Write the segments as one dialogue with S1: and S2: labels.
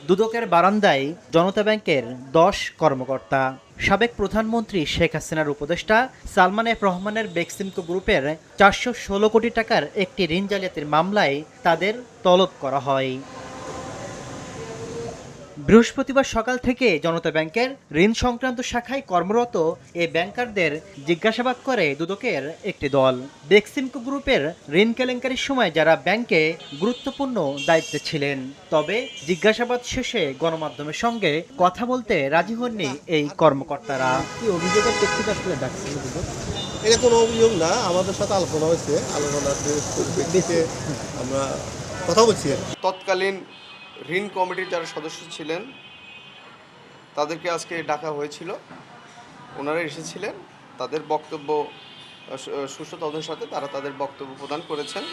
S1: দুদকের বারান্দায় জনতা ব্যাংকের ১০ কর্মকর্তা। সাবেক প্রধানমন্ত্রী শেখ হাসিনার উপদেষ্টা সালমান এফ রহমানের বেক্সিমকো গ্রুপের ৪১৬ কোটি টাকার একটি ঋণ জালিয়াতির মামলায় তাদের তলব করা হয়। বৃহস্পতিবার সকাল থেকে জনতা ব্যাংকের ঋণ সংক্রান্ত শাখায় কর্মরত এই ব্যাংকারদের জিজ্ঞাসাবাদ করে দুদকের একটি দল। বেক্সিমকো গ্রুপের ঋণ কেলেঙ্কারির সময় যারা ব্যাংকে গুরুত্বপূর্ণ দায়িত্বে ছিলেন, তবে জিজ্ঞাসাবাদ শেষে গণমাধ্যমের সঙ্গে কথা বলতে রাজি হননি এই কর্মকর্তারা।
S2: কি অভিযোগের প্রেক্ষিতে আসলে ডাকছিল দুদক?
S3: এটা কোনো অভিযোগ না, আমাদের সাথে আলোচনা হয়েছে, আলোচনার ব্যক্তিতে আমরা কথা বলছি।
S4: তৎকালীন ঋণ কমিটির যারা সদস্য ছিলেন তাদেরকে আজকে ডাকা হয়েছিল, ওনারা এসেছিলেন, তাদের বক্তব্য সুষ্ঠু তদন্তের সাথে তারা তাদের বক্তব্য প্রদান করেছেন।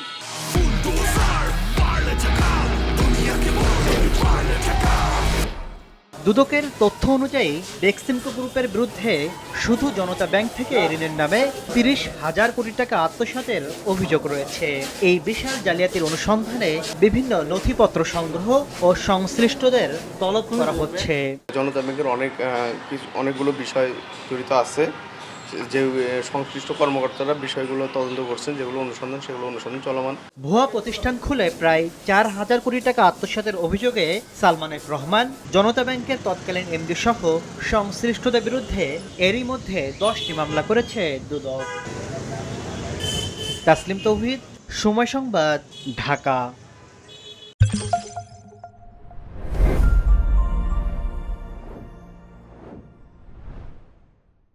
S1: দুদকের তথ্য অনুযায়ী বেক্সিমকো গ্রুপের বিরুদ্ধে শুধু জনতা ব্যাংক থেকে ঋণের নামে ৩০,০০০ কোটি টাকা আত্মসাতের অভিযোগ রয়েছে। এই বিশাল জালিয়াতির অনুসন্ধানে বিভিন্ন নথিপত্র সংগ্রহ ও সংশ্লিষ্টদের তলব করা হচ্ছে।
S4: জনতা ব্যাংকের অনেকগুলো বিষয় জড়িত আছে, যে সংশ্লিষ্ট কর্মকর্তারা বিষয়গুলো তদন্ত করছেন, সেগুলো অনুসন্ধান চলমান।
S1: ভুয়া প্রতিষ্ঠান খুলে প্রায় ৪,০০০ কোটি টাকা আত্মসাতের অভিযোগে সালমান এফ রহমান, জনতা ব্যাংকের তৎকালীন এমডি সহ সংশ্লিষ্টদের বিরুদ্ধে এরই মধ্যে ১০টি মামলা করেছে দুদক। তাসলিম তৌহিদ, সময় সংবাদ, ঢাকা।